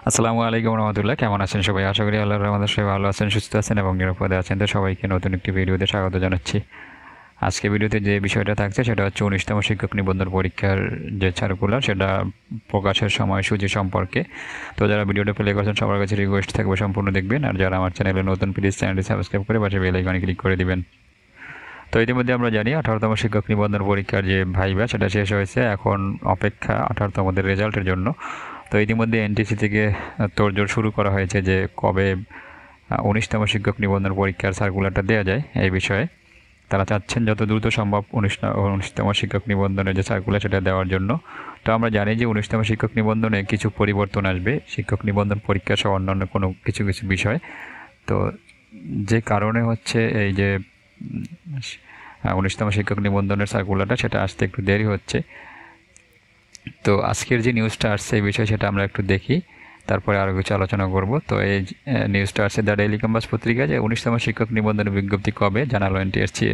আসসালামু আলাইকুম রহমতুল্লাহ। কেমন আছেন সবাই? আশা করি আল্লাহর রহমতে সবাই ভালো আছেন, সুস্থ আছেন এবং নিরাপদে আছেন। তো সবাইকে নতুন একটি ভিডিওতে স্বাগত জানাচ্ছি। আজকে ভিডিওতে যে বিষয়টা থাকছে সেটা হচ্ছে 19তম শিক্ষক নিবন্ধন পরীক্ষার যে সার্কুলার সেটা প্রকাশের সময়সূচি সম্পর্কে। তো যারা ভিডিওটা প্লে করছেন সবার কাছে রিকোয়েস্ট থাকবে সম্পূর্ণ দেখবেন, আর যারা আমার চ্যানেলে নতুন প্লিজ চ্যানেলটি সাবস্ক্রাইব করে পাশে বেল আইকনে ক্লিক করে দিবেন। তো ইতিমধ্যে আমরা জানি 18তম শিক্ষক নিবন্ধন পরীক্ষার যে ভাইবা সেটা শেষ হয়েছে, এখন অপেক্ষা 18তমদের রেজাল্টের জন্য। তো ইতিমধ্যে এনটিসি থেকে তোড়জোড় শুরু করা হয়েছে যে কবে 19তম শিক্ষক নিবন্ধন পরীক্ষার সার্কুলারটা দেওয়া যায় এই বিষয়ে। তারা চাচ্ছেন যত দ্রুত সম্ভব 19তম শিক্ষক নিবন্ধনের যে সার্কুলার সেটা দেওয়ার জন্য। তো আমরা জানি যে 19তম শিক্ষক নিবন্ধনে কিছু পরিবর্তন আসবে শিক্ষক নিবন্ধন পরীক্ষা সহ অন্যান্য কোনো কিছু কিছু বিষয়। তো যে কারণে হচ্ছে এই যে 19তম শিক্ষক নিবন্ধনের সার্কুলারটা সেটা আসতে একটু দেরি হচ্ছে। তো আজকের যে নিউজটা আসছে এই বিষয়ে সেটা আমরা একটু দেখি, তারপরে আরও কিছু আলোচনা করব। তো এই নিউজটা আসছে দ্য ডেইলি কম্পাস পত্রিকায় যে 19তম শিক্ষক নিবন্ধনের বিজ্ঞপ্তি কবে জানালো এনটিএসসি।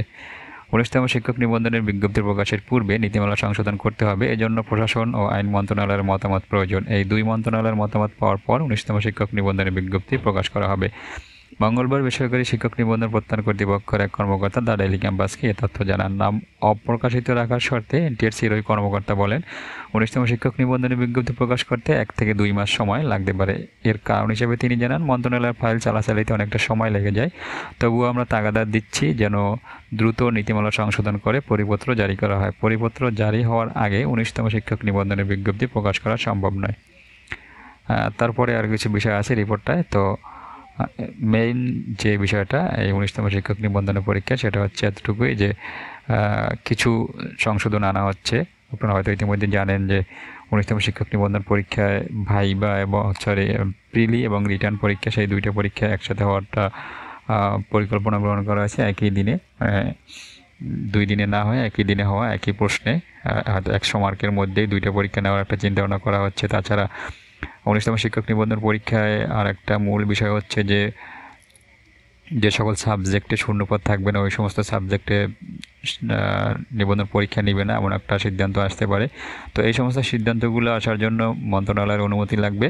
19তম শিক্ষক নিবন্ধনের বিজ্ঞপ্তি প্রকাশের পূর্বে নীতিমালা সংশোধন করতে হবে, এজন্য প্রশাসন ও আইন মন্ত্রণালয়ের মতামত প্রয়োজন। এই দুই মন্ত্রণালয়ের মতামত পাওয়ার পর 19তম শিক্ষক নিবন্ধনের বিজ্ঞপ্তি প্রকাশ করা হবে। মঙ্গলবার বেসরকারি শিক্ষক নিবন্ধন প্রত্যাহার কর্তৃপক্ষের এক কর্মকর্তা দ্য ডেইলি ক্যাম্পাসকে এ তথ্য জানান। নাম অপ্রকাশিত রাখার শর্তে এনটিএসসির ওই কর্মকর্তা বলেন, 19তম শিক্ষক নিবন্ধনের বিজ্ঞপ্তি প্রকাশ করতে 1 থেকে 2 মাস সময় লাগতে পারে। এর কারণ হিসেবে তিনি জানান, মন্ত্রণালয়ের ফাইল চালাচালিতে অনেকটা সময় লেগে যায়। তবুও আমরা তাগাদা দিচ্ছি যেন দ্রুত নীতিমালা সংশোধন করে পরিপত্র জারি করা হয়। পরিপত্র জারি হওয়ার আগে 19তম শিক্ষক নিবন্ধনের বিজ্ঞপ্তি প্রকাশ করা সম্ভব নয়। তারপরে আর কিছু বিষয় আছে রিপোর্টটায়। তো মেইন যে বিষয়টা এই 19তম শিক্ষক নিবন্ধনের পরীক্ষা সেটা হচ্ছে এতটুকুই যে কিছু সংশোধন আনা হচ্ছে। আপনারা হয়তো ইতিমধ্যে জানেন যে 19তম শিক্ষক নিবন্ধন পরীক্ষায় ভাইবা এবং প্রিলি এবং রিটার্ন পরীক্ষা, সেই দুইটা পরীক্ষা একসাথে হওয়ারটা পরিকল্পনা গ্রহণ করা হয়েছে একই দিনে, 2 দিনে না হয় একই দিনে হওয়া, একই প্রশ্নে হয়তো 100 মার্কের মধ্যেই দুইটা পরীক্ষা নেওয়ার একটা চিন্তা ভাবনা করা হচ্ছে। তাছাড়া 19তম শিক্ষক নিবন্ধন পরীক্ষায় আর একটা মূল বিষয় হচ্ছে যে যে সকল সাবজেক্টে শূন্যপদ থাকবে না ওই সমস্ত সাবজেক্টে নিবন্ধন পরীক্ষা নেবে না, এমন একটা সিদ্ধান্ত আসতে পারে। তো এই সমস্ত সিদ্ধান্তগুলো আসার জন্য মন্ত্রণালয়ের অনুমতি লাগবে,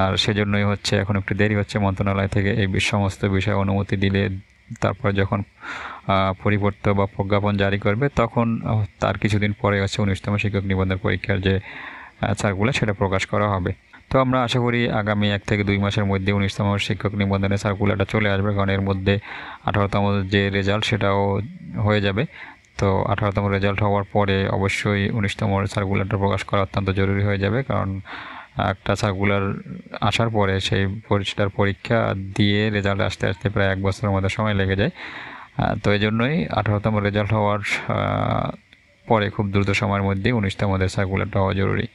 আর সেজন্যই হচ্ছে এখন একটু দেরি হচ্ছে মন্ত্রণালয় থেকে এই সমস্ত বিষয়ে অনুমতি দিলে তারপর যখন পরিবর্তন বা প্রজ্ঞাপন জারি করবে তখন তার কিছুদিন পরে হচ্ছে 19তম শিক্ষক নিবন্ধন পরীক্ষার যে সার্কুলার সেটা প্রকাশ করা হবে। তো আমরা আশা করি আগামী 1 থেকে 2 মাসের মধ্যে 19তম শিক্ষক নিবন্ধনের সার্কুলারটা চলে আসবে, কারণ এর মধ্যে 18তম যে রেজাল্ট সেটাও হয়ে যাবে। তো 18তম রেজাল্ট হওয়ার পরে অবশ্যই 19তম সার্কুলারটা প্রকাশ করা অত্যন্ত জরুরি হয়ে যাবে, কারণ একটা সার্কুলার আসার পরে সেই সেটার পরীক্ষা দিয়ে রেজাল্ট আসতে আসতে প্রায় 1 বছরের মধ্যে সময় লেগে যায়। তো এই জন্যই 18তম রেজাল্ট হওয়ার পরে খুব দ্রুত সময়ের মধ্যেই 19তম সার্কুলারটা হওয়া জরুরি।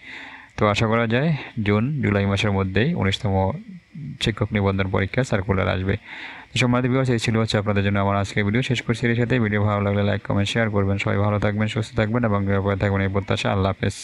তো আশা করা যায় জুন জুলাই মাসের মধ্যেই 19তম শিক্ষক নিবন্ধন পরীক্ষা সার্কুলার আসবে। সম্মানিত ভিউয়ার্স, এই ছিল হচ্ছে আপনাদের জন্য আমার আজকের ভিডিও। শেষ করছি এর সাথে। ভিডিও ভালো লাগলে লাইক কমেন্ট শেয়ার করবেন। সবাই ভালো থাকবেন, সুস্থ থাকবেন এবং নিরাপদে থাকবেন এই প্রত্যাশা। আল্লাহ হাফেজ।